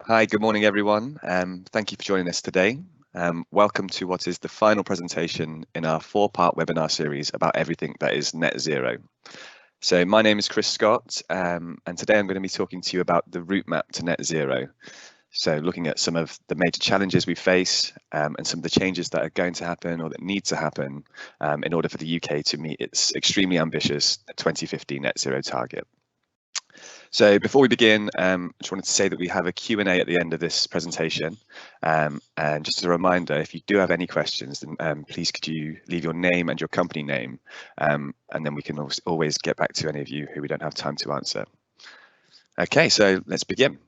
Hi, good morning, everyone. Thank you for joining us today. Welcome to what is the final presentation in our four-part webinar series about everything that is net zero. So my name is Chris Scott, and today I'm going to be talking to you about the route map to net zero. So looking at some of the major challenges we face and some of the changes that are going to happen or that need to happen in order for the UK to meet its extremely ambitious 2050 net zero target. So before we begin, I just wanted to say that we have a Q&A at the end of this presentation. And just as a reminder, if you do have any questions, then please could you leave your name and your company name, and then we can always get back to any of you who we don't have time to answer. Okay, so let's begin.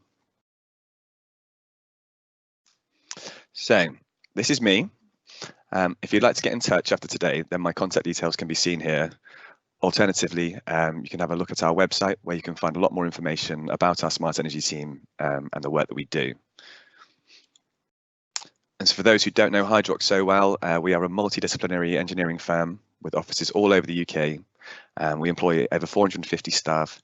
So this is me. If you'd like to get in touch after today, then my contact details can be seen here. Alternatively, you can have a look at our website where you can find a lot more information about our smart energy team and the work that we do. And so for those who don't know Hydrock so well, we are a multidisciplinary engineering firm with offices all over the UK. We employ over 450 staff,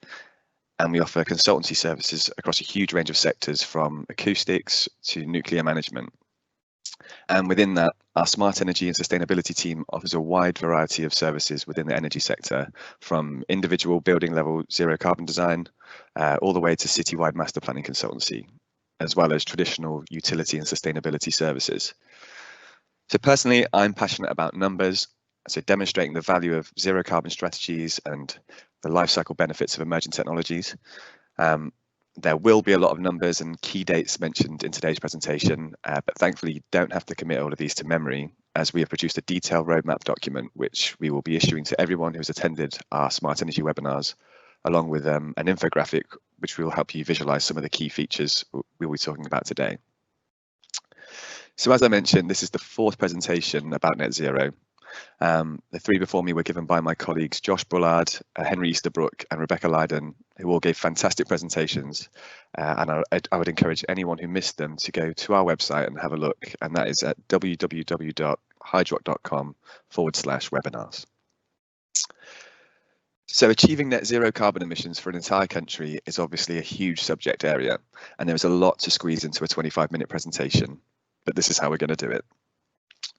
and we offer consultancy services across a huge range of sectors from acoustics to nuclear management. And within that, our smart energy and sustainability team offers a wide variety of services within the energy sector, from individual building level zero carbon design, all the way to citywide master planning consultancy, as well as traditional utility and sustainability services. So personally, I'm passionate about numbers, so demonstrating the value of zero carbon strategies and the life cycle benefits of emerging technologies. There will be a lot of numbers and key dates mentioned in today's presentation, but thankfully you don't have to commit all of these to memory, as we have produced a detailed roadmap document which we will be issuing to everyone who's attended our smart energy webinars, along with an infographic which will help you visualize some of the key features we'll be talking about today. So as I mentioned, this is the fourth presentation about net zero. The three before me were given by my colleagues Josh Bullard, Henry Easterbrook and Rebecca Lydon, who all gave fantastic presentations, and I would encourage anyone who missed them to go to our website and have a look, and that is at www.hydrock.com/webinars. So achieving net zero carbon emissions for an entire country is obviously a huge subject area, and there is a lot to squeeze into a 25-minute presentation, but this is how we're going to do it.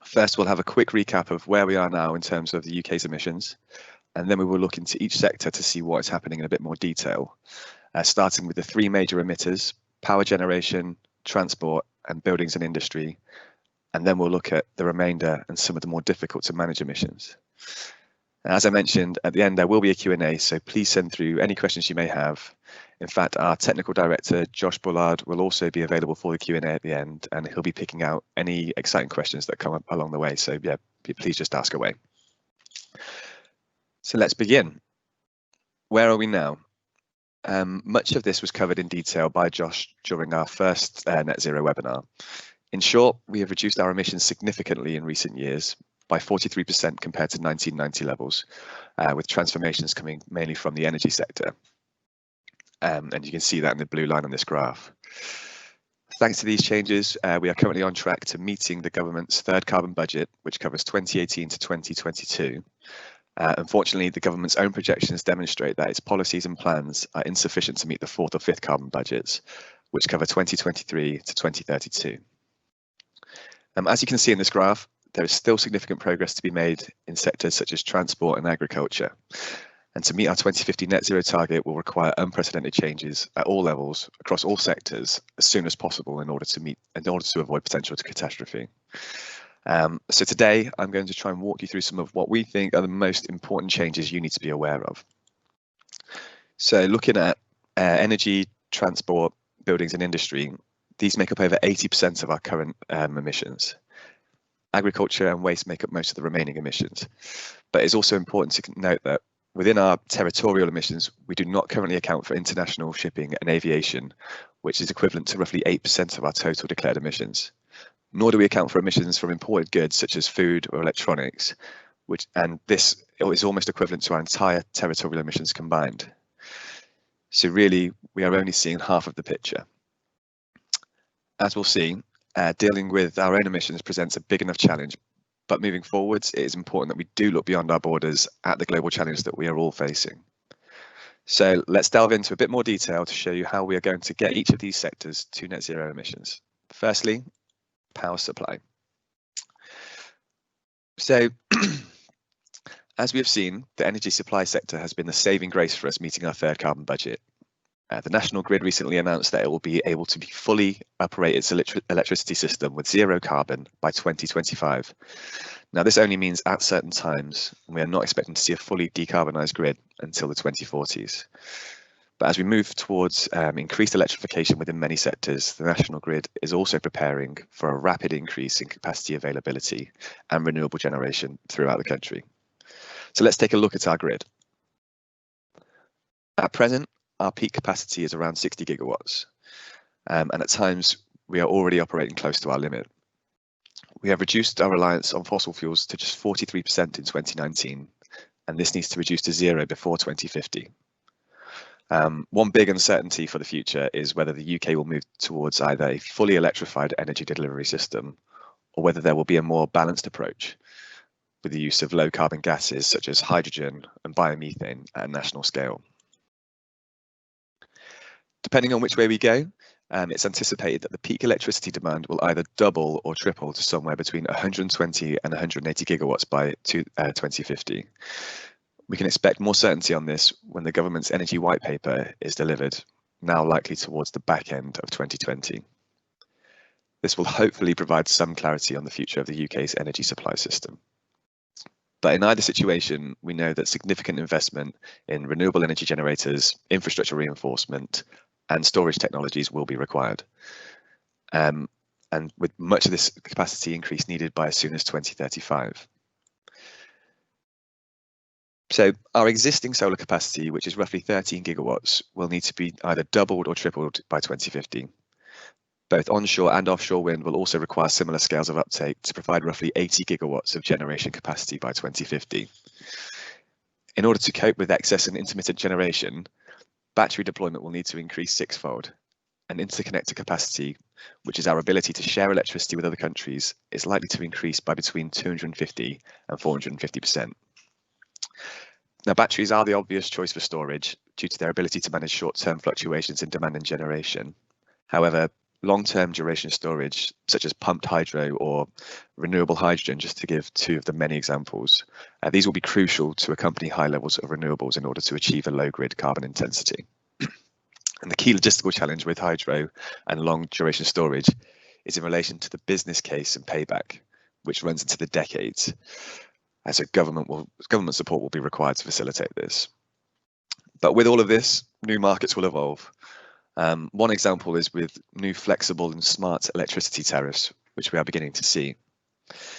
First, we'll have a quick recap of where we are now in terms of the UK's emissions, and then we will look into each sector to see what is happening in a bit more detail, starting with the three major emitters: power generation, transport, and buildings and industry. And then we'll look at the remainder and some of the more difficult to manage emissions. As I mentioned, at the end there will be a Q&A, so please send through any questions you may have. In fact, our technical director, Josh Bullard, will also be available for the Q&A at the end, and he'll be picking out any exciting questions that come up along the way. So yeah, please just ask away. So let's begin. Where are we now? Much of this was covered in detail by Josh during our first net zero webinar. In short, we have reduced our emissions significantly in recent years, by 43% compared to 1990 levels, with transformations coming mainly from the energy sector. And you can see that in the blue line on this graph. Thanks to these changes, we are currently on track to meeting the government's third carbon budget, which covers 2018 to 2022. Unfortunately, the government's own projections demonstrate that its policies and plans are insufficient to meet the fourth or fifth carbon budgets, which cover 2023 to 2032. As you can see in this graph, there is still significant progress to be made in sectors such as transport and agriculture. And to meet our 2050 net zero target will require unprecedented changes at all levels across all sectors as soon as possible in order to avoid potential catastrophe. So today I'm going to try and walk you through some of what we think are the most important changes you need to be aware of. So looking at energy, transport, buildings and industry, these make up over 80% of our current emissions. Agriculture and waste make up most of the remaining emissions. But it's also important to note that within our territorial emissions, we do not currently account for international shipping and aviation, which is equivalent to roughly 8% of our total declared emissions. Nor do we account for emissions from imported goods such as food or electronics, and this is almost equivalent to our entire territorial emissions combined. So really, we are only seeing half of the picture. As we'll see, dealing with our own emissions presents a big enough challenge, but moving forwards, it is important that we do look beyond our borders at the global challenge that we are all facing. So let's delve into a bit more detail to show you how we are going to get each of these sectors to net zero emissions. Firstly, power supply. So as we have seen, the energy supply sector has been the saving grace for us meeting our third carbon budget. The National Grid recently announced that it will be able to fully operate its electricity system with zero carbon by 2025. Now, this only means at certain times, and we are not expecting to see a fully decarbonised grid until the 2040s. But as we move towards increased electrification within many sectors, the National Grid is also preparing for a rapid increase in capacity availability and renewable generation throughout the country. So let's take a look at our grid. At present, our peak capacity is around 60 gigawatts, and at times we are already operating close to our limit. We have reduced our reliance on fossil fuels to just 43% in 2019, and this needs to reduce to zero before 2050. One big uncertainty for the future is whether the UK will move towards either a fully electrified energy delivery system or whether there will be a more balanced approach with the use of low carbon gases such as hydrogen and biomethane at a national scale. Depending on which way we go, it's anticipated that the peak electricity demand will either double or triple to somewhere between 120 and 180 gigawatts by 2050. We can expect more certainty on this when the government's energy white paper is delivered, now likely towards the back end of 2020. This will hopefully provide some clarity on the future of the UK's energy supply system. But in either situation, we know that significant investment in renewable energy generators, infrastructure reinforcement, and storage technologies will be required. And with much of this capacity increase needed by as soon as 2035. So our existing solar capacity, which is roughly 13 gigawatts, will need to be either doubled or tripled by 2050. Both onshore and offshore wind will also require similar scales of uptake to provide roughly 80 gigawatts of generation capacity by 2050. In order to cope with excess and intermittent generation, battery deployment will need to increase sixfold, and interconnector capacity, which is our ability to share electricity with other countries, is likely to increase by between 250 and 450%. Now, batteries are the obvious choice for storage due to their ability to manage short-term fluctuations in demand and generation. However, long-term duration storage, such as pumped hydro or renewable hydrogen, just to give two of the many examples, these will be crucial to accompany high levels of renewables in order to achieve a low grid carbon intensity. And the key logistical challenge with hydro and long duration storage is in relation to the business case and payback, which runs into the decades. So government support will be required to facilitate this. But with all of this, new markets will evolve. One example is with new flexible and smart electricity tariffs, which we are beginning to see.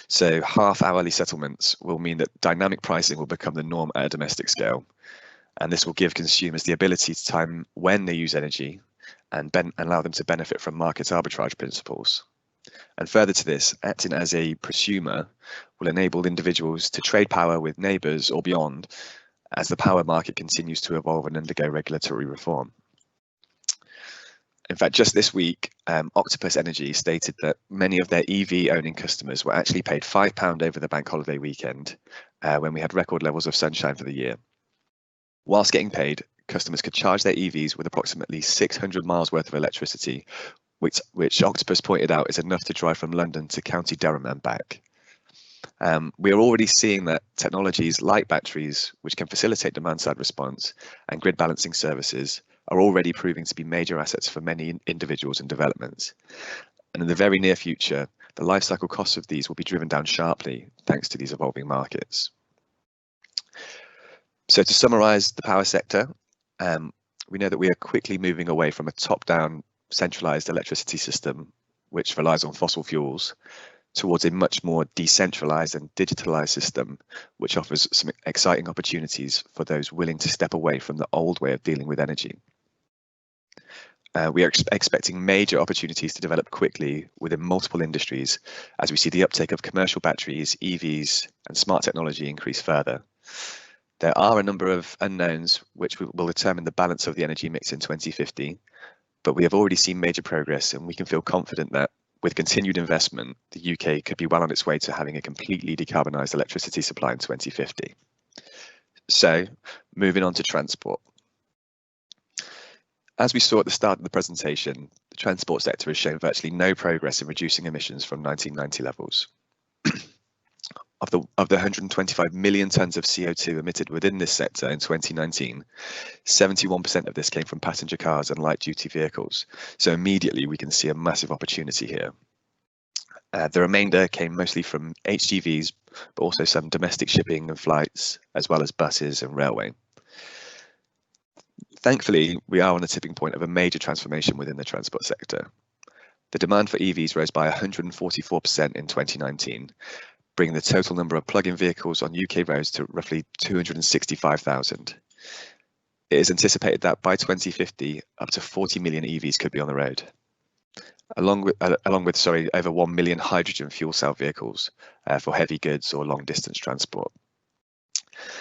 So half-hourly settlements will mean that dynamic pricing will become the norm at a domestic scale. And this will give consumers the ability to time when they use energy and allow them to benefit from market arbitrage principles. And further to this, acting as a prosumer will enable individuals to trade power with neighbours or beyond as the power market continues to evolve and undergo regulatory reform. In fact, just this week, Octopus Energy stated that many of their EV owning customers were actually paid £5 over the bank holiday weekend when we had record levels of sunshine for the year. Whilst getting paid, customers could charge their EVs with approximately 600 miles worth of electricity, which Octopus pointed out is enough to drive from London to County Durham and back. We are already seeing that technologies like batteries, which can facilitate demand-side response and grid balancing services, are already proving to be major assets for many individuals and developments. And in the very near future, the life cycle costs of these will be driven down sharply thanks to these evolving markets. So to summarise the power sector, we know that we are quickly moving away from a top-down centralised electricity system, which relies on fossil fuels, towards a much more decentralised and digitalised system, which offers some exciting opportunities for those willing to step away from the old way of dealing with energy. We are expecting major opportunities to develop quickly within multiple industries as we see the uptake of commercial batteries, EVs, and smart technology increase further. There are a number of unknowns which will determine the balance of the energy mix in 2050, but we have already seen major progress, and we can feel confident that with continued investment, the UK could be well on its way to having a completely decarbonised electricity supply in 2050. So, moving on to transport. As we saw at the start of the presentation, the transport sector has shown virtually no progress in reducing emissions from 1990 levels. Of the 125 million tonnes of CO2 emitted within this sector in 2019, 71% of this came from passenger cars and light-duty vehicles. So immediately we can see a massive opportunity here. The remainder came mostly from HGVs, but also some domestic shipping and flights, as well as buses and railway. Thankfully, we are on the tipping point of a major transformation within the transport sector. The demand for EVs rose by 144% in 2019, bringing the total number of plug-in vehicles on UK roads to roughly 265,000. It is anticipated that by 2050, up to 40 million EVs could be on the road, along with over 1 million hydrogen fuel cell vehicles for heavy goods or long-distance transport.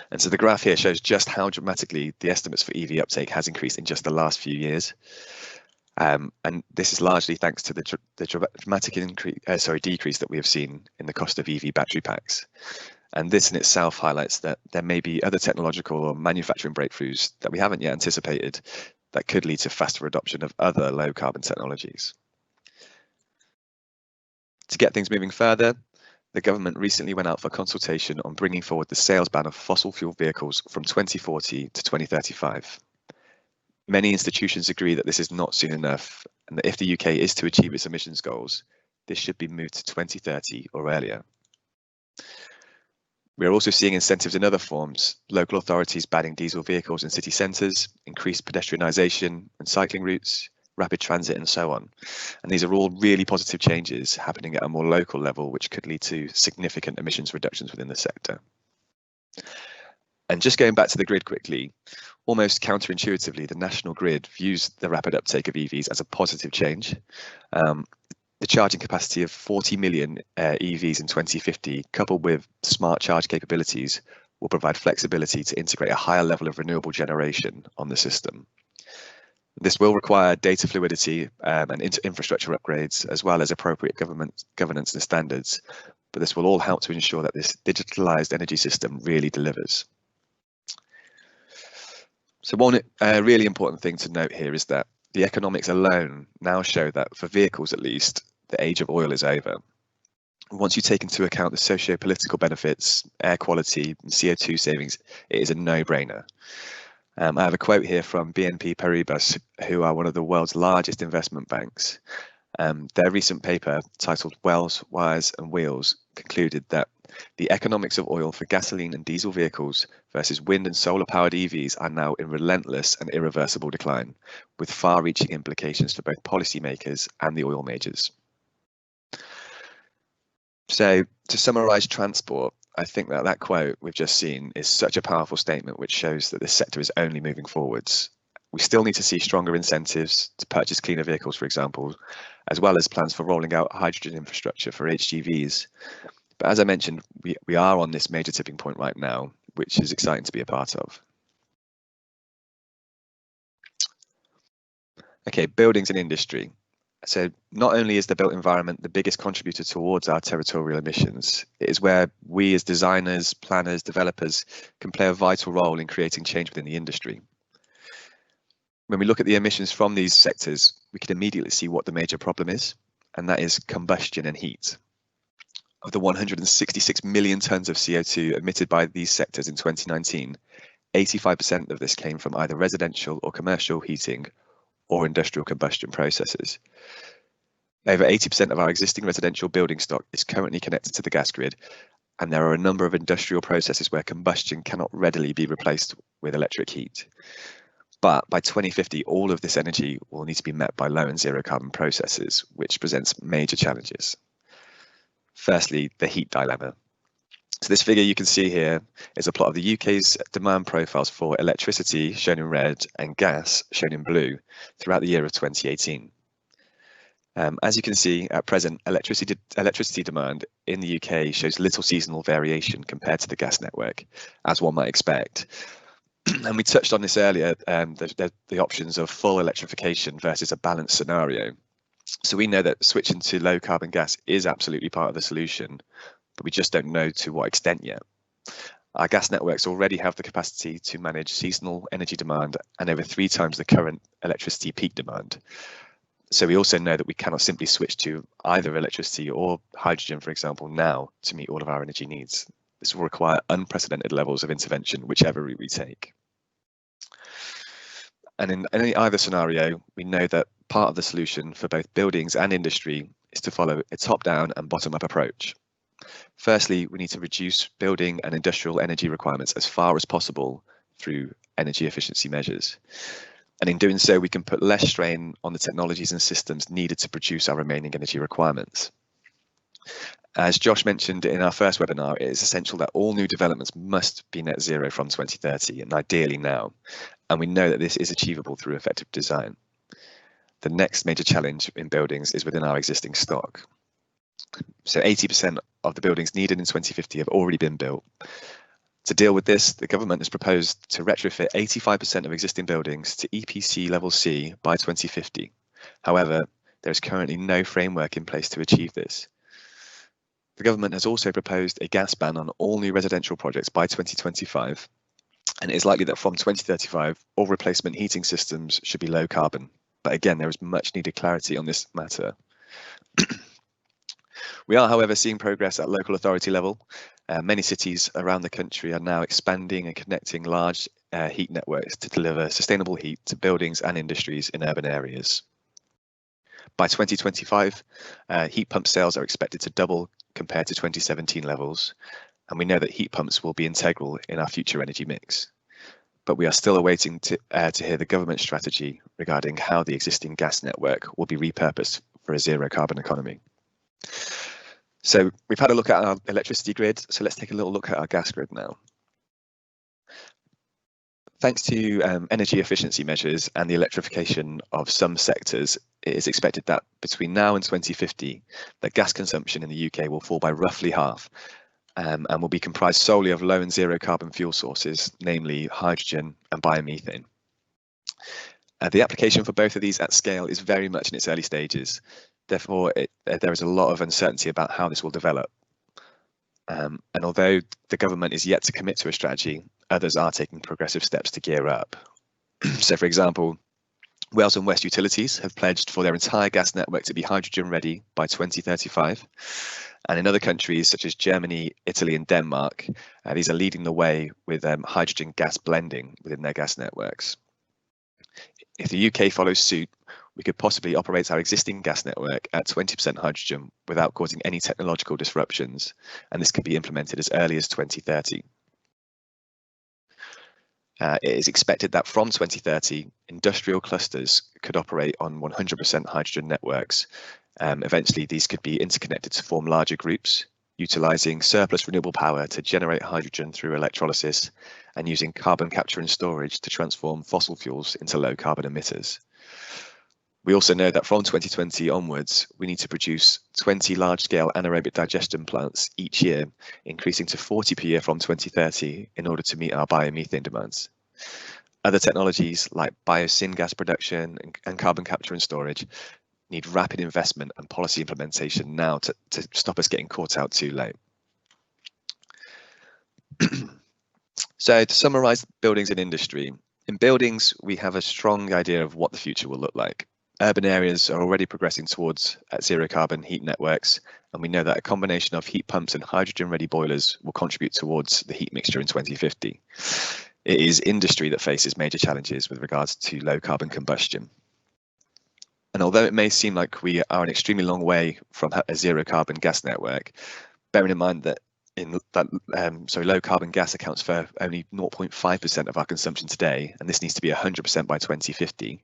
And so the graph here shows just how dramatically the estimates for EV uptake has increased in just the last few years. And this is largely thanks to the dramatic decrease that we have seen in the cost of EV battery packs. And this in itself highlights that there may be other technological or manufacturing breakthroughs that we haven't yet anticipated that could lead to faster adoption of other low carbon technologies. To get things moving further, the government recently went out for consultation on bringing forward the sales ban of fossil fuel vehicles from 2040 to 2035. Many institutions agree that this is not soon enough, and that if the UK is to achieve its emissions goals, this should be moved to 2030 or earlier. We are also seeing incentives in other forms, local authorities banning diesel vehicles in city centres, increased pedestrianisation and cycling routes, rapid transit and so on. And these are all really positive changes happening at a more local level, which could lead to significant emissions reductions within the sector. And just going back to the grid quickly, almost counterintuitively, the national grid views the rapid uptake of EVs as a positive change. The charging capacity of 40 million EVs in 2050, coupled with smart charge capabilities, will provide flexibility to integrate a higher level of renewable generation on the system. This will require data fluidity and infrastructure upgrades, as well as appropriate governance and standards, but this will all help to ensure that this digitalised energy system really delivers. So one really important thing to note here is that the economics alone now show that for vehicles at least, the age of oil is over. Once you take into account the socio-political benefits, air quality and CO2 savings, it is a no-brainer. I have a quote here from BNP Paribas, who are one of the world's largest investment banks. Their recent paper, titled Wells, Wires and Wheels, concluded that the economics of oil for gasoline and diesel vehicles versus wind and solar-powered EVs are now in relentless and irreversible decline, with far-reaching implications for both policymakers and the oil majors. So, to summarise transport, I think that quote we've just seen is such a powerful statement which shows that this sector is only moving forwards. We still need to see stronger incentives to purchase cleaner vehicles, for example, as well as plans for rolling out hydrogen infrastructure for HGVs. But as I mentioned, we are on this major tipping point right now, which is exciting to be a part of. Okay, buildings and industry. So not only is the built environment the biggest contributor towards our territorial emissions, it is where we as designers, planners, developers can play a vital role in creating change within the industry. When we look at the emissions from these sectors, we can immediately see what the major problem is, and that is combustion and heat. Of the 166 million tonnes of CO2 emitted by these sectors in 2019, 85% of this came from either residential or commercial heating or industrial combustion processes. Over 80% of our existing residential building stock is currently connected to the gas grid, and there are a number of industrial processes where combustion cannot readily be replaced with electric heat. But by 2050, all of this energy will need to be met by low and zero carbon processes, which presents major challenges. Firstly, the heat dilemma. So this figure you can see here is a plot of the UK's demand profiles for electricity, shown in red, and gas, shown in blue, throughout the year of 2018. As you can see, at present, electricity demand in the UK shows little seasonal variation compared to the gas network, as one might expect. And we touched on this earlier, the options of full electrification versus a balanced scenario. So we know that switching to low carbon gas is absolutely part of the solution, but we just don't know to what extent yet. Our gas networks already have the capacity to manage seasonal energy demand and over 3 times the current electricity peak demand. So we also know that we cannot simply switch to either electricity or hydrogen, for example, now to meet all of our energy needs. This will require unprecedented levels of intervention, whichever route we take. And in either scenario, we know that part of the solution for both buildings and industry is to follow a top-down and bottom-up approach. Firstly, we need to reduce building and industrial energy requirements as far as possible through energy efficiency measures. And in doing so, we can put less strain on the technologies and systems needed to produce our remaining energy requirements. As Josh mentioned in our first webinar, it is essential that all new developments must be net zero from 2030, and ideally now. And we know that this is achievable through effective design. The next major challenge in buildings is within our existing stock. So 80% of the buildings needed in 2050 have already been built. To deal with this, the government has proposed to retrofit 85% of existing buildings to EPC level C by 2050. However, there is currently no framework in place to achieve this. The government has also proposed a gas ban on all new residential projects by 2025, and it is likely that from 2035, all replacement heating systems should be low carbon. But again, there is much needed clarity on this matter. We are, however, seeing progress at local authority level. Many cities around the country are now expanding and connecting large heat networks to deliver sustainable heat to buildings and industries in urban areas. By 2025, heat pump sales are expected to double compared to 2017 levels, and we know that heat pumps will be integral in our future energy mix. But we are still awaiting to hear the government strategy regarding how the existing gas network will be repurposed for a zero carbon economy. So we've had a look at our electricity grid, so let's take a little look at our gas grid now. Thanks to energy efficiency measures and the electrification of some sectors, it is expected that between now and 2050, that gas consumption in the UK will fall by roughly half, and will be comprised solely of low and zero carbon fuel sources, namely hydrogen and biomethane. The application for both of these at scale is very much in its early stages. Therefore, there is a lot of uncertainty about how this will develop. And although the government is yet to commit to a strategy, others are taking progressive steps to gear up. So, for example, Wales and West Utilities have pledged for their entire gas network to be hydrogen ready by 2035. And in other countries such as Germany, Italy and Denmark, these are leading the way with hydrogen gas blending within their gas networks. If the UK follows suit, we could possibly operate our existing gas network at 20% hydrogen without causing any technological disruptions, and this could be implemented as early as 2030. It is expected that from 2030, industrial clusters could operate on 100% hydrogen networks. Eventually, these could be interconnected to form larger groups, utilising surplus renewable power to generate hydrogen through electrolysis and using carbon capture and storage to transform fossil fuels into low carbon emitters. We also know that from 2020 onwards, we need to produce 20 large-scale anaerobic digestion plants each year, increasing to 40 per year from 2030 in order to meet our biomethane demands. Other technologies like biosyn gas production and carbon capture and storage need rapid investment and policy implementation now to stop us getting caught out too late. So to summarise buildings and industry, in buildings, we have a strong idea of what the future will look like. Urban areas are already progressing towards zero carbon heat networks, and we know that a combination of heat pumps and hydrogen ready boilers will contribute towards the heat mixture in 2050. It is industry that faces major challenges with regards to low carbon combustion. And although it may seem like we are an extremely long way from a zero carbon gas network, bearing in mind that low carbon gas accounts for only 0.5% of our consumption today, and this needs to be 100% by 2050.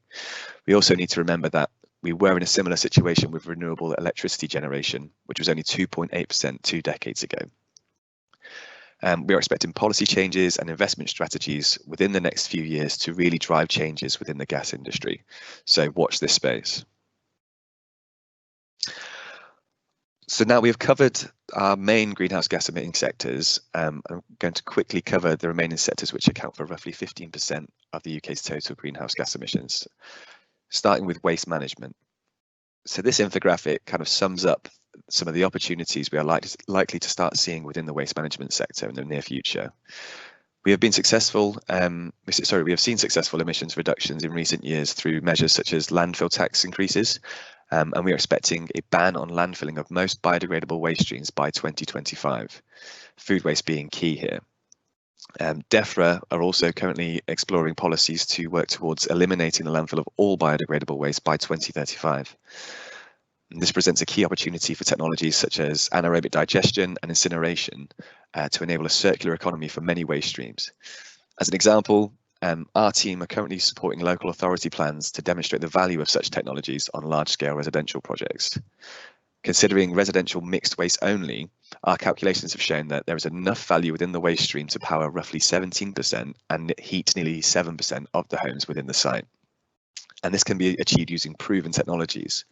We also need to remember that we were in a similar situation with renewable electricity generation, which was only 2.8% 2 decades ago. We are expecting policy changes and investment strategies within the next few years to really drive changes within the gas industry. So watch this space. So now we've covered our main greenhouse gas emitting sectors. I'm going to quickly cover the remaining sectors which account for roughly 15% of the UK's total greenhouse gas emissions, starting with waste management. So this infographic kind of sums up some of the opportunities we are likely to start seeing within the waste management sector in the near future. We have seen successful emissions reductions in recent years through measures such as landfill tax increases, and we are expecting a ban on landfilling of most biodegradable waste streams by 2025, food waste being key here. DEFRA are also currently exploring policies to work towards eliminating the landfill of all biodegradable waste by 2035. And this presents a key opportunity for technologies such as anaerobic digestion and incineration to enable a circular economy for many waste streams. As an example, our team are currently supporting local authority plans to demonstrate the value of such technologies on large-scale residential projects. Considering residential mixed waste only, our calculations have shown that there is enough value within the waste stream to power roughly 17% and heat nearly 7% of the homes within the site. And this can be achieved using proven technologies,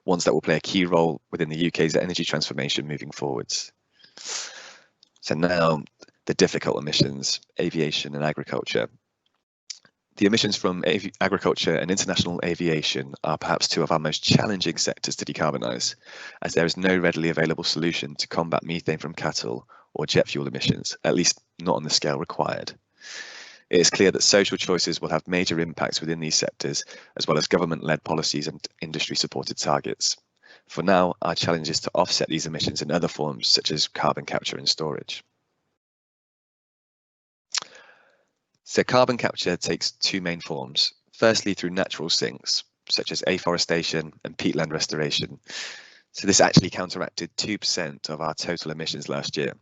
ones that will play a key role within the UK's energy transformation moving forwards. So now, the difficult emissions, aviation and agriculture. The emissions from agriculture and international aviation are perhaps two of our most challenging sectors to decarbonise, as there is no readily available solution to combat methane from cattle or jet fuel emissions, at least not on the scale required. It is clear that social choices will have major impacts within these sectors, as well as government-led policies and industry-supported targets. For now, our challenge is to offset these emissions in other forms, such as carbon capture and storage. So carbon capture takes two main forms. Firstly, through natural sinks, such as afforestation and peatland restoration. So this actually counteracted 2% of our total emissions last year.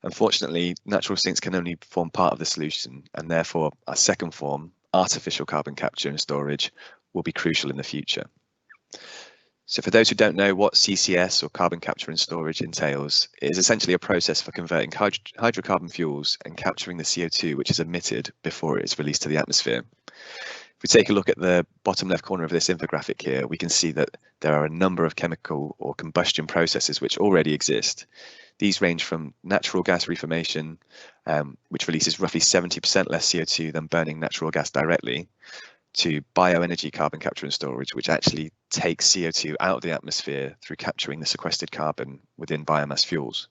Unfortunately, natural sinks can only form part of the solution, and therefore our second form, artificial carbon capture and storage, will be crucial in the future. So for those who don't know what CCS or carbon capture and storage entails, it is essentially a process for converting hydrocarbon fuels and capturing the CO2 which is emitted before it is released to the atmosphere. If we take a look at the bottom left corner of this infographic here, we can see that there are a number of chemical or combustion processes which already exist. These range from natural gas reformation, which releases roughly 70% less CO2 than burning natural gas directly, to bioenergy carbon capture and storage, which actually takes CO2 out of the atmosphere through capturing the sequestered carbon within biomass fuels.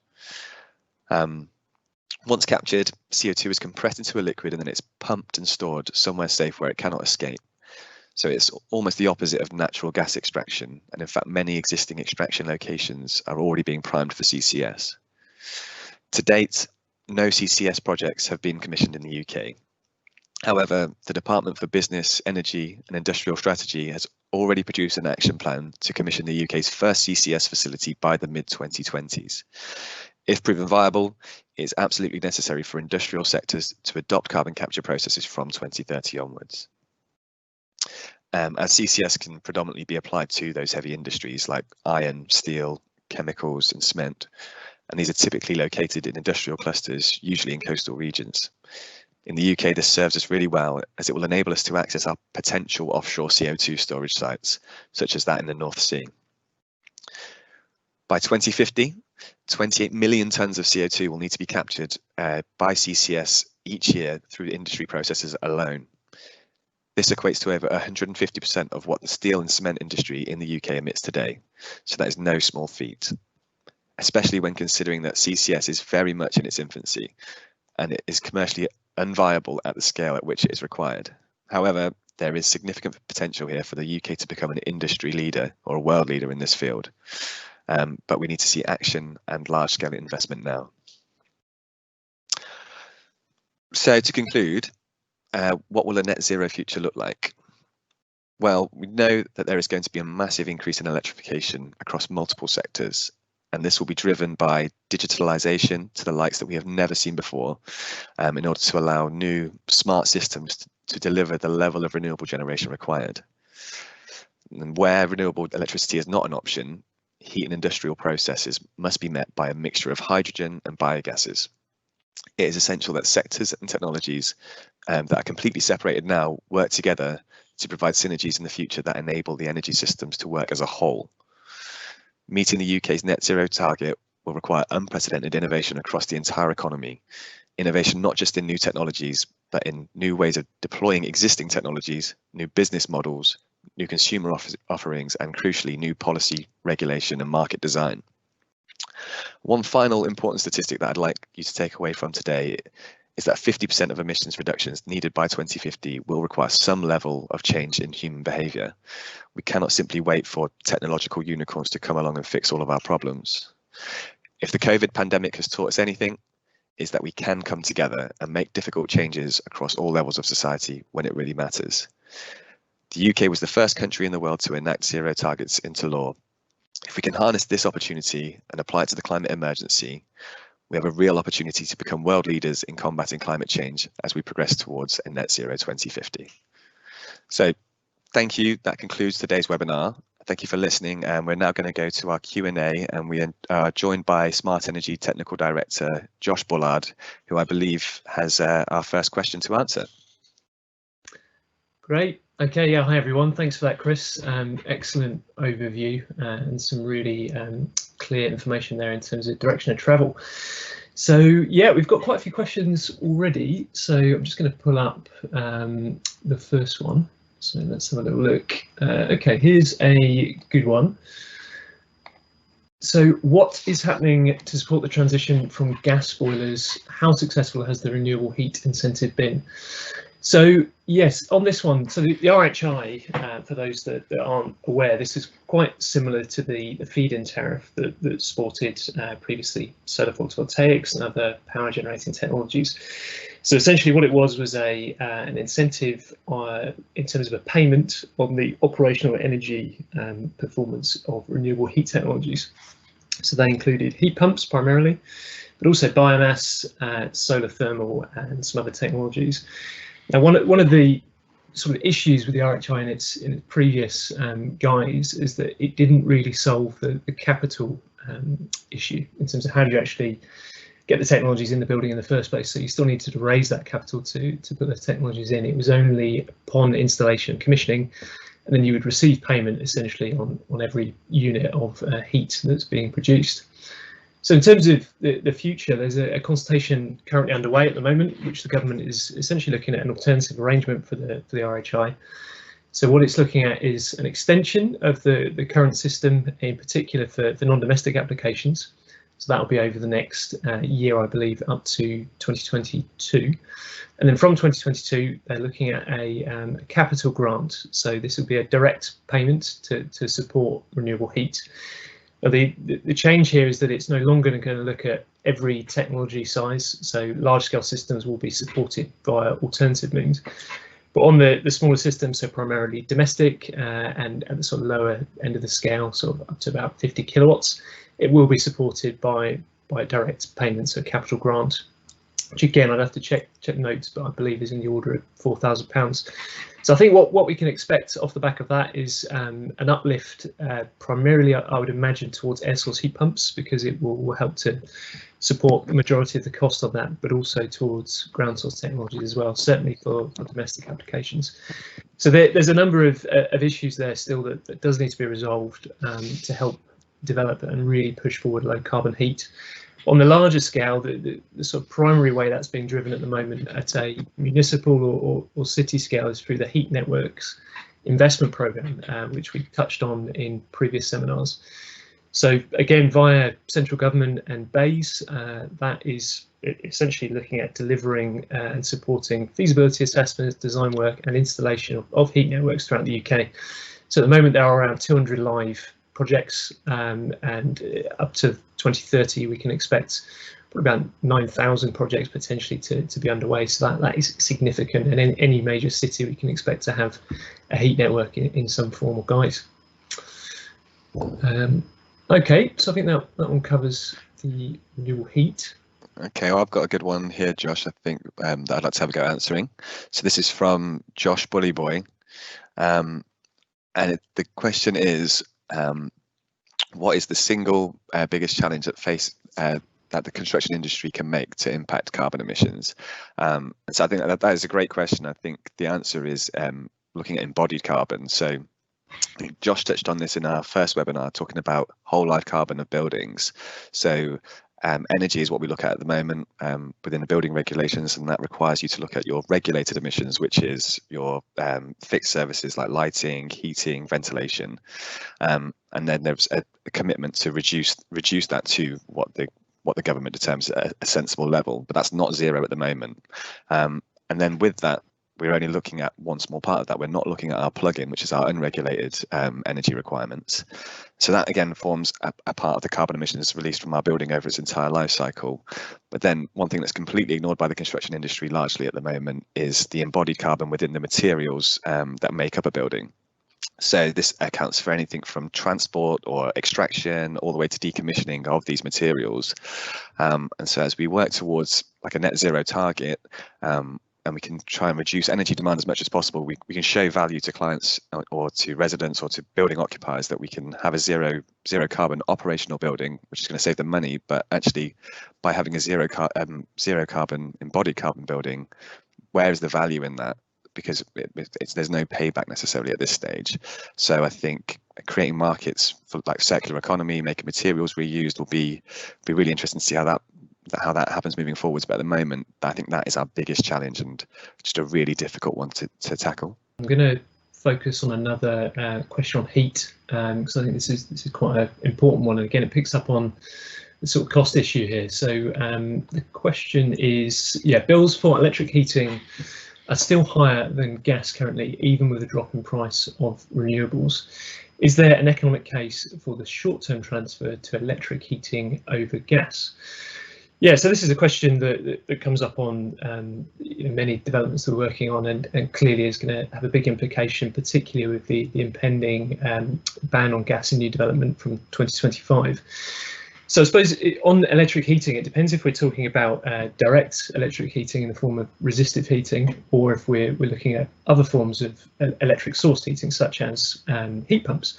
Once captured, CO2 is compressed into a liquid and then it's pumped and stored somewhere safe where it cannot escape. So it's almost the opposite of natural gas extraction, and in fact many existing extraction locations are already being primed for CCS. To date, no CCS projects have been commissioned in the UK. However, the Department for Business, Energy and Industrial Strategy has already produced an action plan to commission the UK's first CCS facility by the mid-2020s. If proven viable, it is absolutely necessary for industrial sectors to adopt carbon capture processes from 2030 onwards. As CCS can predominantly be applied to those heavy industries like iron, steel, chemicals and cement, and these are typically located in industrial clusters, usually in coastal regions. In the UK, this serves us really well as it will enable us to access our potential offshore CO2 storage sites, such as that in the North Sea. By 2050, 28 million tonnes of CO2 will need to be captured by CCS each year through industry processes alone. This equates to over 150% of what the steel and cement industry in the UK emits today, so that is no small feat, especially when considering that CCS is very much in its infancy and it is commercially unviable at the scale at which it is required. However, there is significant potential here for the UK to become an industry leader or a world leader in this field, but we need to see action and large-scale investment now. So to conclude, what will a net zero future look like? Well, we know that there is going to be a massive increase in electrification across multiple sectors, and this will be driven by digitalization to the likes that we have never seen before, in order to allow new smart systems to deliver the level of renewable generation required. And where renewable electricity is not an option, heat and industrial processes must be met by a mixture of hydrogen and biogases. It is essential that sectors and technologies that are completely separated now work together to provide synergies in the future that enable the energy systems to work as a whole. Meeting the UK's net zero target will require unprecedented innovation across the entire economy. Innovation not just in new technologies, but in new ways of deploying existing technologies, new business models, new consumer offerings, and crucially, new policy, regulation and market design. One final important statistic that I'd like you to take away from today is that 50% of emissions reductions needed by 2050 will require some level of change in human behaviour. We cannot simply wait for technological unicorns to come along and fix all of our problems. If the COVID pandemic has taught us anything, is that we can come together and make difficult changes across all levels of society when it really matters. The UK was the first country in the world to enact zero targets into law. If we can harness this opportunity and apply it to the climate emergency, we have a real opportunity to become world leaders in combating climate change as we progress towards a net zero 2050. So thank you. That concludes today's webinar. Thank you for listening, and we're now going to go to our Q&A, and we are joined by Smart Energy Technical Director Josh Bullard, who I believe has our first question to answer. Great. Okay, yeah, hi everyone. Thanks for that, Chris. Excellent overview and some really clear information there in terms of direction of travel. So yeah, we've got quite a few questions already. So I'm just going to pull up the first one. So let's have a little look. Okay, here's a good one. So what is happening to support the transition from gas boilers? How successful has the renewable heat incentive been? So yes, on this one, so the RHI, for those that aren't aware, this is quite similar to the feed-in tariff that supported previously solar photovoltaics and other power generating technologies. So essentially what it was an incentive in terms of a payment on the operational energy performance of renewable heat technologies. So they included heat pumps primarily, but also biomass, solar thermal and some other technologies. Now, one of the sort of issues with the RHI in its previous guise is that it didn't really solve the capital issue in terms of how do you actually get the technologies in the building in the first place. So you still needed to raise that capital to put those technologies in. It was only upon installation, commissioning, and then you would receive payment essentially on every unit of heat that's being produced. So in terms of the future, there's a consultation currently underway at the moment, which the government is essentially looking at an alternative arrangement for the RHI. So what it's looking at is an extension of the current system, in particular for non-domestic applications. So that'll be over the next year, I believe, up to 2022. And then from 2022, they're looking at a capital grant. So this will be a direct payment to support renewable heat. The change here is that it's no longer going to look at every technology size, so large-scale systems will be supported via alternative means. But on the smaller systems, so primarily domestic and at the sort of lower end of the scale, sort of up to about 50 kilowatts, it will be supported by direct payments, so capital grant, which again I'd have to check notes, but I believe is in the order of £4,000. So I think what we can expect off the back of that is an uplift, primarily I would imagine towards air source heat pumps, because it will help to support the majority of the cost of that, but also towards ground source technologies as well, certainly for domestic applications. So there's a number of issues there still that does need to be resolved to help develop and really push forward low carbon heat. On the larger scale, the sort of primary way that's being driven at the moment at a municipal or city scale is through the Heat Networks investment programme, which we touched on in previous seminars. So again, via central government and BEIS, that is essentially looking at delivering and supporting feasibility assessments, design work and installation of heat networks throughout the UK. So at the moment there are around 200 live projects, and up to 2030 we can expect about 9,000 projects potentially to be underway. So that is significant, and in any major city we can expect to have a heat network in some form or guise. Okay, so I think that one covers the renewable heat. Okay, well, I've got a good one here, Josh, I think that I'd like to have a go answering. So this is from Josh Bullyboy, and the question is, what is the single biggest challenge that the construction industry can make to impact carbon emissions? And so I think that is a great question. I think the answer is looking at embodied carbon. So Josh touched on this in our first webinar, talking about whole life carbon of buildings. So Energy is what we look at the moment within the building regulations, and that requires you to look at your regulated emissions, which is your fixed services like lighting, heating, ventilation, and then there's a commitment to reduce that to what the government determines a sensible level, but that's not zero at the moment. And then with that, we're only looking at one small part of that. We're not looking at our plug-in, which is our unregulated energy requirements. So that again forms a part of the carbon emissions released from our building over its entire life cycle. But then one thing that's completely ignored by the construction industry largely at the moment is the embodied carbon within the materials that make up a building. So this accounts for anything from transport or extraction all the way to decommissioning of these materials. And so as we work towards like a net zero target, and we can try and reduce energy demand as much as possible, we can show value to clients or to residents or to building occupiers that we can have a zero carbon operational building, which is going to save them money. But actually, by having a zero carbon embodied carbon building, where is the value in that? Because there's no payback necessarily at this stage. So I think creating markets for like circular economy, making materials reused will be really interesting to see how that happens moving forwards. But at the moment, I think that is our biggest challenge and just a really difficult one to tackle. I'm going to focus on another question on heat, because I think this is quite an important one. And again, it picks up on the sort of cost issue here. So the question is, bills for electric heating are still higher than gas currently, even with a drop in price of renewables. Is there an economic case for the short-term transfer to electric heating over gas? Yeah, so this is a question that comes up on many developments that we're working on, and clearly is going to have a big implication, particularly with the impending ban on gas in new development from 2025. So I suppose on electric heating, it depends if we're talking about direct electric heating in the form of resistive heating, or if we're looking at other forms of electric sourced heating, such as heat pumps.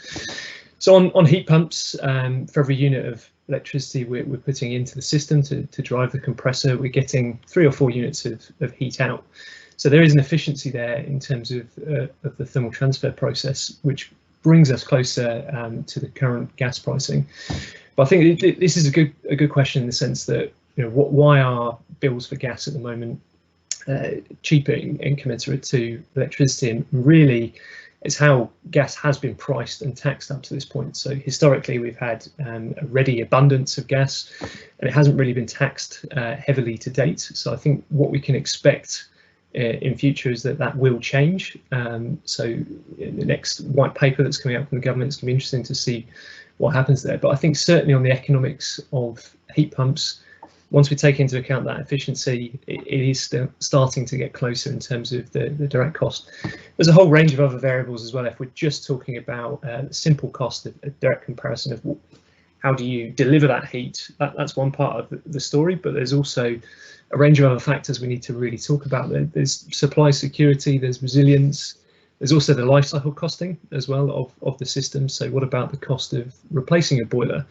So on heat pumps, for every unit of electricity we're putting into the system to drive the compressor, we're getting 3 or 4 units of heat out. So there is an efficiency there in terms of the thermal transfer process, which brings us closer to the current gas pricing. But I think this is a good question in the sense that, why are bills for gas at the moment cheaper and commensurate to electricity? And really, it's how gas has been priced and taxed up to this point. So historically, we've had a ready abundance of gas, and it hasn't really been taxed heavily to date. So I think what we can expect in future is that will change. So in the next white paper that's coming out from the government, it's going to be interesting to see what happens there. But I think certainly on the economics of heat pumps, once we take into account that efficiency, it is still starting to get closer in terms of the direct cost. There's a whole range of other variables as well. If we're just talking about the simple cost of a direct comparison of how do you deliver that heat, that's one part of the story, but there's also a range of other factors we need to really talk about. There's supply security, there's resilience, there's also the life cycle costing as well of the system. So what about the cost of replacing a boiler?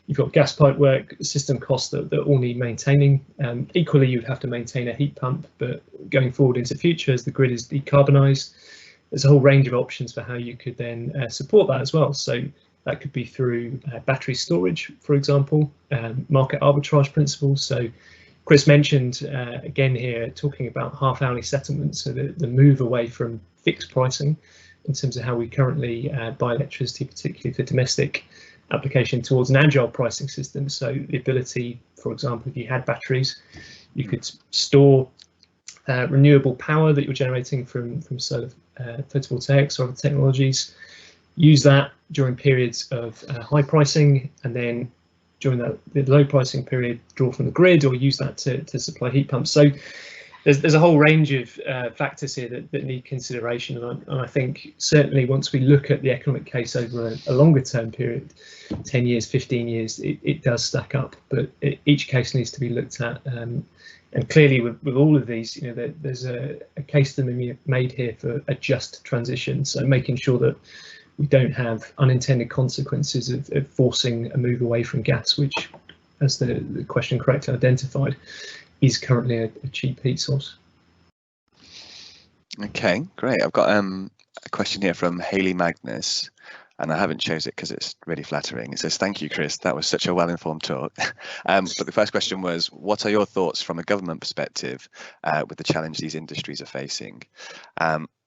You've got gas pipe work, system costs that all need maintaining. Equally, you'd have to maintain a heat pump, but going forward into future, as the grid is decarbonised, there's a whole range of options for how you could then support that as well. So that could be through battery storage, for example, market arbitrage principles. So Chris mentioned, again here, talking about half-hourly settlements, so the move away from fixed pricing in terms of how we currently buy electricity, particularly for domestic application, towards an agile pricing system. So the ability, for example, if you had batteries, you could store renewable power that you're generating from solar photovoltaics or other technologies, use that during periods of high pricing, and then during the low pricing period, draw from the grid or use that to supply heat pumps. So there's a whole range of factors here that need consideration, and I think certainly once we look at the economic case over a longer term period, 10 years, 15 years, it does stack up, but each case needs to be looked at. And clearly with all of these, there's a case to be made here for a just transition, so making sure that we don't have unintended consequences of forcing a move away from gas, which, as the question correctly identified, is currently a cheap heat source. Okay, great. I've got a question here from Hayley Magnus. And I haven't chose it because it's really flattering. It says, "Thank you, Chris. That was such a well-informed talk." But the first question was, what are your thoughts from a government perspective with the challenge these industries are facing?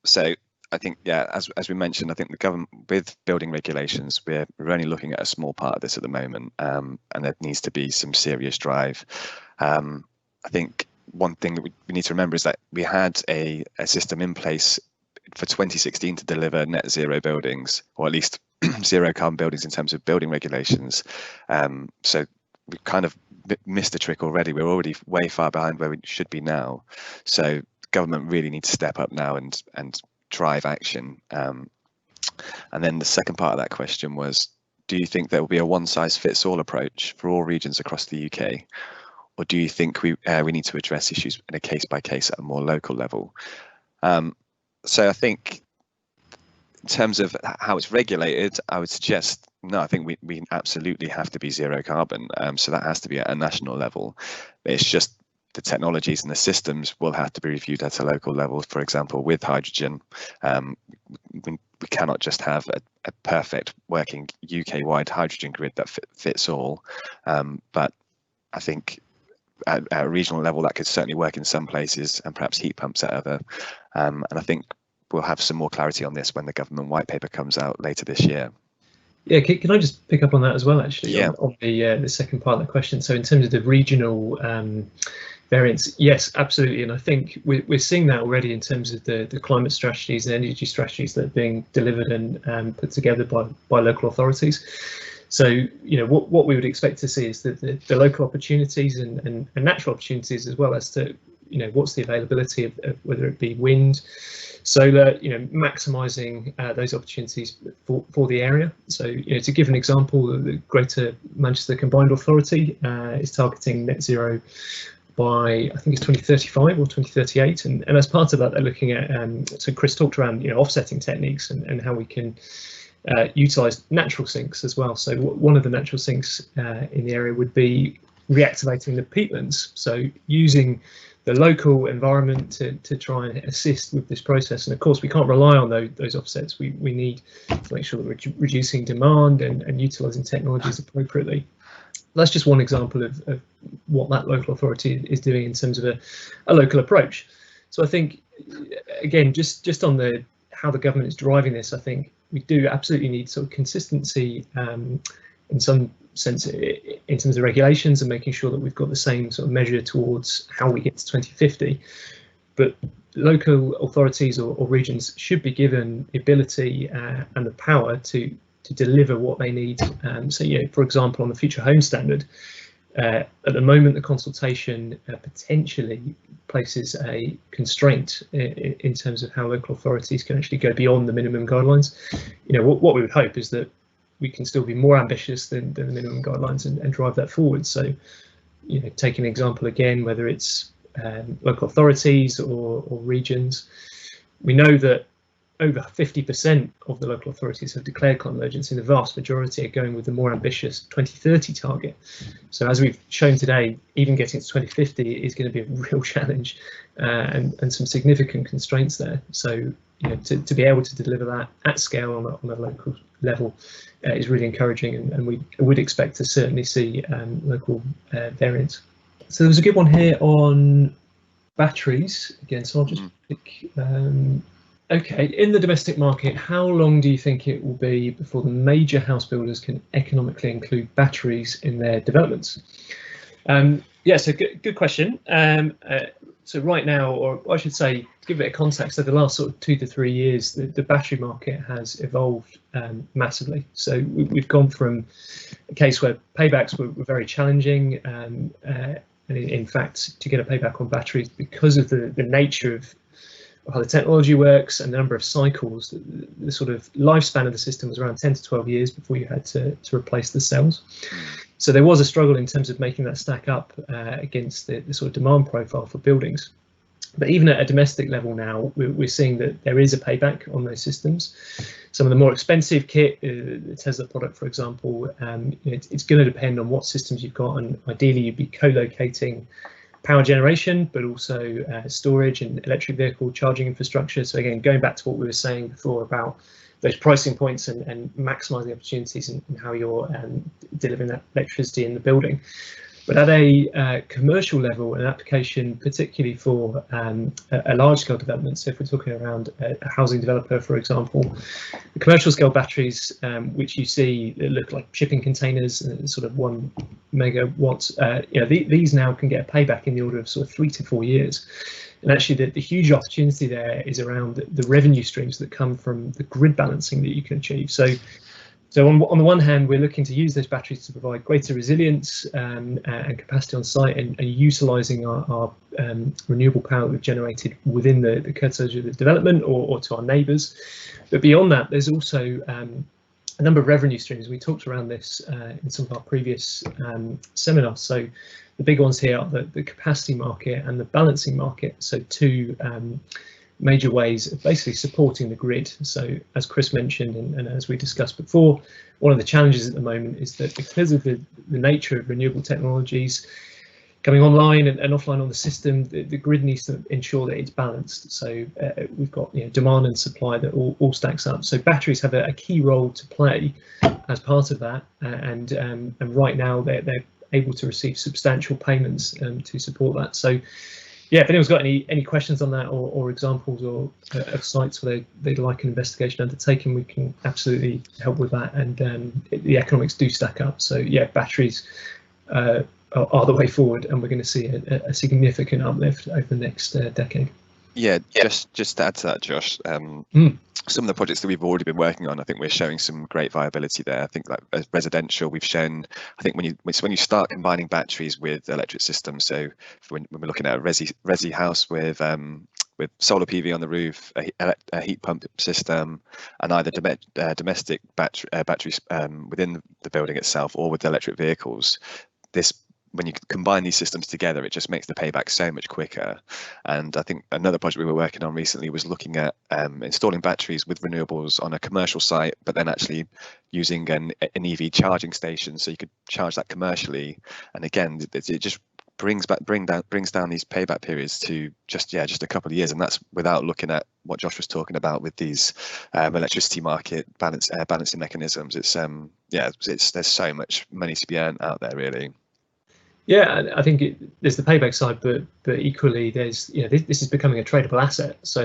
So I think, yeah, as we mentioned, I think the government, with building regulations, we're only looking at a small part of this at the moment, and there needs to be some serious drive. I think one thing that we need to remember is that we had a system in place for 2016 to deliver net zero buildings, or at least zero carbon buildings in terms of building regulations. So we've kind of missed a trick already. We're already way far behind where we should be now. So government really needs to step up now and drive action. And then the second part of that question was, do you think there will be a one-size-fits-all approach for all regions across the UK? Or do you think we need to address issues in a case-by-case at a more local level? So I think in terms of how it's regulated, I would suggest, no, I think we absolutely have to be zero carbon. So that has to be at a national level. It's just the technologies and the systems will have to be reviewed at a local level. For example, with hydrogen, we cannot just have a perfect working UK-wide hydrogen grid that fits all. But I think at a regional level, that could certainly work in some places, and perhaps heat pumps at other. And I think we'll have some more clarity on this when the government white paper comes out later this year. Yeah, can I just pick up on that as well, actually, yeah. on the second part of the question? So in terms of the regional variants, yes, absolutely. And I think we're seeing that already in terms of the climate strategies and energy strategies that are being delivered and put together by local authorities. So, you know, what we would expect to see is that the local opportunities and natural opportunities, as well as to, you know, what's the availability of whether it be wind, solar, you know, maximising those opportunities for the area. So, you know, to give an example, the Greater Manchester Combined Authority is targeting net zero by, I think it's 2035 or 2038, and as part of that, they're looking at, so Chris talked around, you know, offsetting techniques and how we can utilise natural sinks as well. So one of the natural sinks in the area would be reactivating the peatlands, so using the local environment to try and assist with this process. And of course, we can't rely on those offsets. We need to make sure that we're reducing demand and utilising technologies appropriately. That's just one example of what that local authority is doing in terms of a local approach. So I think, again, just on how the government is driving this, I think we do absolutely need sort of consistency in some sense in terms of regulations and making sure that we've got the same sort of measure towards how we get to 2050. But local authorities or regions should be given the ability and the power to deliver what they need. So, you know, for example, on the Future Home Standard, at the moment, the consultation potentially places a constraint in terms of how local authorities can actually go beyond the minimum guidelines. You know, what we would hope is that we can still be more ambitious than the minimum guidelines and drive that forward. So, you know, take an example again, whether it's local authorities or regions, we know that over 50% of the local authorities have declared climate emergency, and the vast majority are going with the more ambitious 2030 target. So as we've shown today, even getting to 2050 is going to be a real challenge and some significant constraints there. So, you know, to be able to deliver that at scale on a local level is really encouraging, and we would expect to certainly see local variants. So there was a good one here on batteries again, so I'll just pick okay, in the domestic market, how long do you think it will be before the major house builders can economically include batteries in their developments? Yeah, so good question. So right now, or I should say, to give it a context, over the last sort of 2 to 3 years, the battery market has evolved massively. So we've gone from a case where paybacks were very challenging, and in fact, to get a payback on batteries, because of the nature of how the technology works and the number of cycles, the sort of lifespan of the system was around 10 to 12 years before you had to replace the cells. So there was a struggle in terms of making that stack up against the sort of demand profile for buildings. But even at a domestic level now, we're seeing that there is a payback on those systems. Some of the more expensive kit, the Tesla product, for example, it's going to depend on what systems you've got, and ideally you'd be co-locating power generation, but also storage and electric vehicle charging infrastructure. So again, going back to what we were saying before about those pricing points and maximising opportunities in how you're delivering that electricity in the building. But at a commercial level, an application particularly for a large-scale development, so if we're talking around a housing developer, for example, the commercial scale batteries, which you see look like shipping containers, sort of 1 megawatt, these now can get a payback in the order of sort of 3 to 4 years. And actually, the huge opportunity there is around the revenue streams that come from the grid balancing that you can achieve. So on the one hand, we're looking to use those batteries to provide greater resilience and capacity on site, and utilising our renewable power that we've generated within the curtilage of the development or to our neighbours. But beyond that, there's also a number of revenue streams. We talked around this in some of our previous seminars. So the big ones here are the capacity market and the balancing market. So two major ways of basically supporting the grid. So as Chris mentioned, and as we discussed before, one of the challenges at the moment is that because of the nature of renewable technologies coming online and offline on the system, the grid needs to ensure that it's balanced. So we've got demand and supply that all stacks up. So batteries have a key role to play as part of that, and right now they're able to receive substantial payments to support that. So yeah, if anyone's got any questions on that or examples or of sites where they'd like an investigation undertaken, we can absolutely help with that. And the economics do stack up. So yeah, batteries are the way forward, and we're going to see a significant uplift over the next decade. Yeah, just to add to that, Josh, some of the projects that we've already been working on, I think we're showing some great viability there. I think like as residential, we've shown, I think when you start combining batteries with electric systems, so when we're looking at a resi house with solar PV on the roof, a heat pump system, and either domestic batteries within the building itself or with electric vehicles, when you combine these systems together, it just makes the payback so much quicker. And I think another project we were working on recently was looking at installing batteries with renewables on a commercial site, but then actually using an EV charging station, so you could charge that commercially. And again, it just brings down these payback periods to just a couple of years, and that's without looking at what Josh was talking about with these electricity market balancing mechanisms. It's there's so much money to be earned out there, really. Yeah, I think there's the payback side, but equally there's this is becoming a tradable asset. So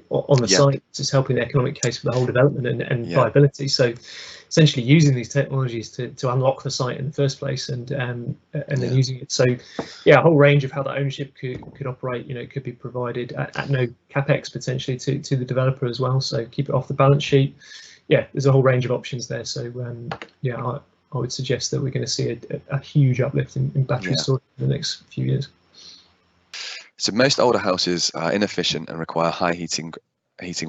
on the site, it's helping the economic case for the whole development and viability. So essentially using these technologies to unlock the site in the first place, and then using it. So yeah, a whole range of how that ownership could operate. It could be provided at no capex potentially to the developer as well. So keep it off the balance sheet. Yeah, there's a whole range of options there. So I would suggest that we're going to see a huge uplift in battery storage in the next few years. So most older houses are inefficient and require high heating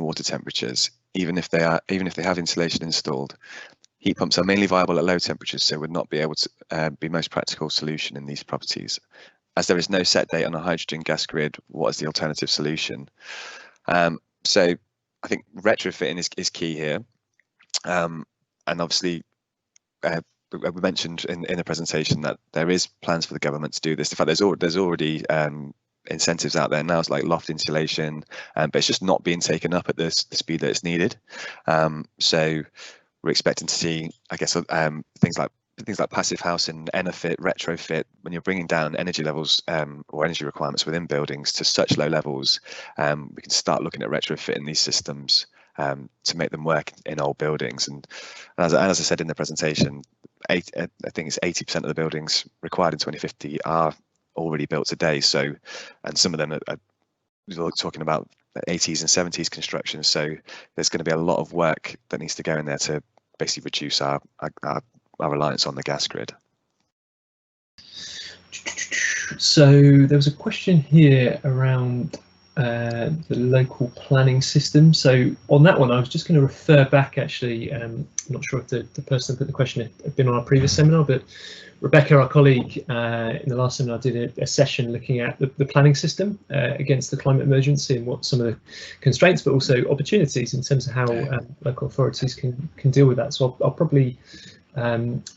water temperatures, even if they have insulation installed. Heat pumps are mainly viable at low temperatures, so would not be able to be most practical solution in these properties. As there is no set date on a hydrogen gas grid, what is the alternative solution? So I think retrofitting is key here, and obviously. We mentioned in the presentation that there is plans for the government to do this. In fact, there's already incentives out there now. It's like loft insulation, but it's just not being taken up at the speed that it's needed. So we're expecting to see, I guess, things like passive house and Enefit, retrofit. When you're bringing down energy levels or energy requirements within buildings to such low levels, we can start looking at retrofitting these systems to make them work in old buildings. And as I said in the presentation, I think it's 80% of the buildings required in 2050 are already built today. So, and some of them are talking about the 80s and 70s construction. So there's going to be a lot of work that needs to go in there to basically reduce our reliance on the gas grid. So there was a question here around the local planning system. So on that one, I was just going to refer back, actually, I'm not sure if the person who put the question had been on our previous seminar, but Rebecca, our colleague, in the last seminar did a session looking at the planning system against the climate emergency and what some of the constraints, but also opportunities in terms of how local authorities can deal with that. So I'll probably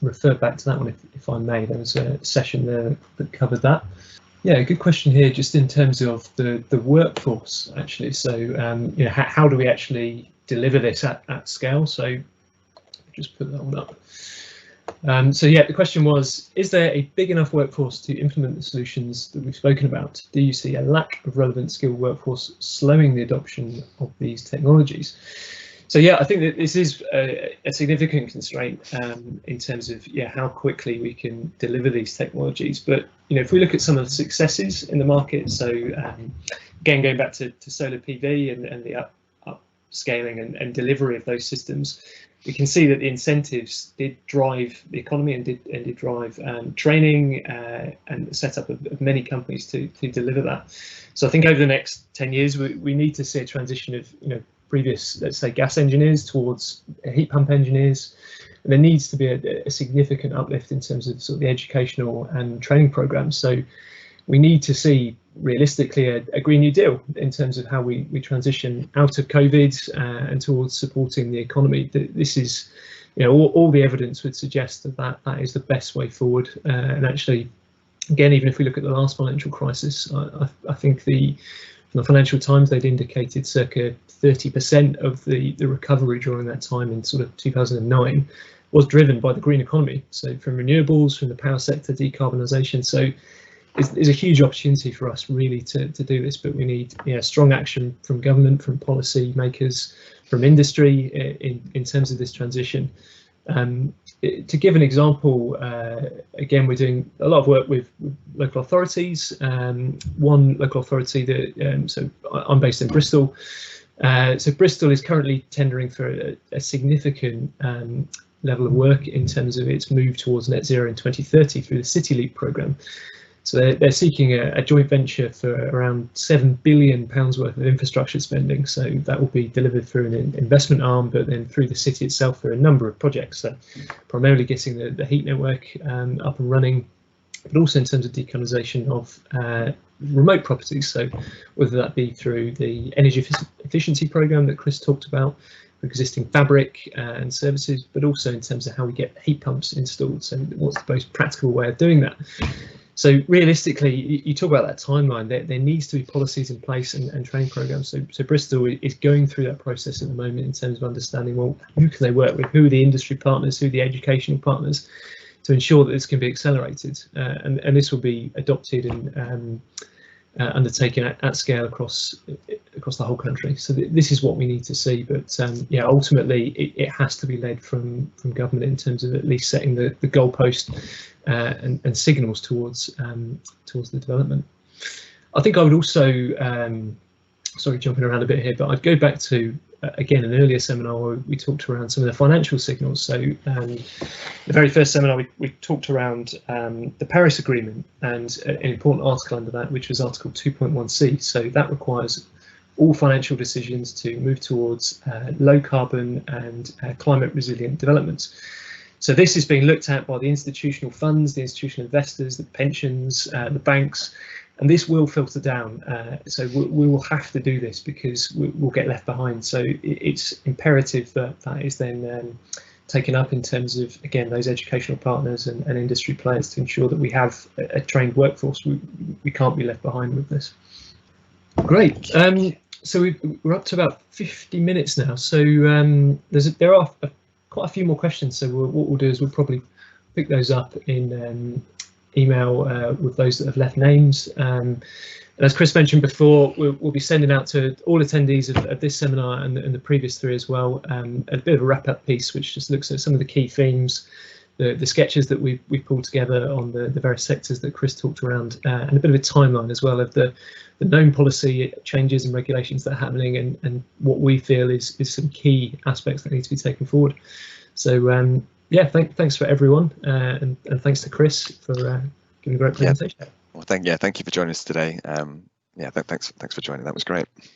refer back to that one if I may. There was a session there that covered that. Yeah, good question here, just in terms of the workforce, actually. So, how do we actually deliver this at scale. So just put that one up. So yeah, the question was, is there a big enough workforce to implement the solutions that we've spoken about? Do you see a lack of relevant skilled workforce slowing the adoption of these technologies? So yeah, I think that this is a significant constraint in terms of how quickly we can deliver these technologies. But if we look at some of the successes in the market, so again going back to solar PV and the upscaling and delivery of those systems, we can see that the incentives did drive the economy and did drive training and the setup of many companies to deliver that. So I think over the next 10 years, we need to see a transition of previous, let's say, gas engineers towards heat pump engineers. And there needs to be a significant uplift in terms of sort of the educational and training programs. So we need to see realistically a Green New Deal in terms of how we transition out of COVID and towards supporting the economy. This is, all the evidence would suggest that is the best way forward. And actually, again, even if we look at the last financial crisis, I think from the Financial Times, they'd indicated circa 30% of the recovery during that time in sort of 2009 was driven by the green economy. So from renewables, from the power sector, decarbonisation. So there's a huge opportunity for us really to do this, but we need strong action from government, from policy makers, from industry in terms of this transition. To give an example, again, we're doing a lot of work with local authorities. One local authority that, so I'm based in Bristol. So Bristol is currently tendering for a significant level of work in terms of its move towards net zero in 2030 through the City Leap programme. So they're seeking a joint venture for around £7 billion worth of infrastructure spending. So that will be delivered through an investment arm, but then through the city itself for a number of projects. So primarily getting the heat network up and running, but also in terms of decarbonisation of remote properties. So whether that be through the energy efficiency programme that Chris talked about, existing fabric and services, but also in terms of how we get heat pumps installed. So what's the most practical way of doing that? So realistically, you talk about that timeline, there needs to be policies in place and training programs. So Bristol is going through that process at the moment in terms of understanding, well, who can they work with, who are the industry partners, who are the educational partners, to ensure that this can be accelerated. And this will be adopted and undertaken at scale across the whole country. So this is what we need to see. But ultimately, it has to be led from government in terms of at least setting the goalpost and signals towards the development. I think I would also, sorry, jumping around a bit here, but I'd go back to again an earlier seminar where we talked around some of the financial signals. So the very first seminar we talked around the Paris Agreement and an important article under that, which was Article 2.1c. So that requires all financial decisions to move towards low carbon and climate resilient developments. So this is being looked at by the institutional funds, the institutional investors, the pensions, the banks, and this will filter down. So we will have to do this because we'll get left behind. So it's imperative that is then taken up in terms of, again, those educational partners and industry players to ensure that we have a trained workforce. We can't be left behind with this. Great. So we're up to about 50 minutes now. So there are quite a few more questions. So what we'll do is we'll probably pick those up in email with those that have left names. And as Chris mentioned before, we'll be sending out to all attendees of this seminar and the previous three as well a bit of a wrap-up piece, which just looks at some of the key themes, the sketches that we've pulled together on the various sectors that Chris talked around, and a bit of a timeline as well of the known policy changes and regulations that are happening and what we feel is some key aspects that need to be taken forward. So yeah, thanks for everyone, and thanks to Chris for giving a great presentation. Well, thank you for joining us today. Yeah, thanks for joining. That was great.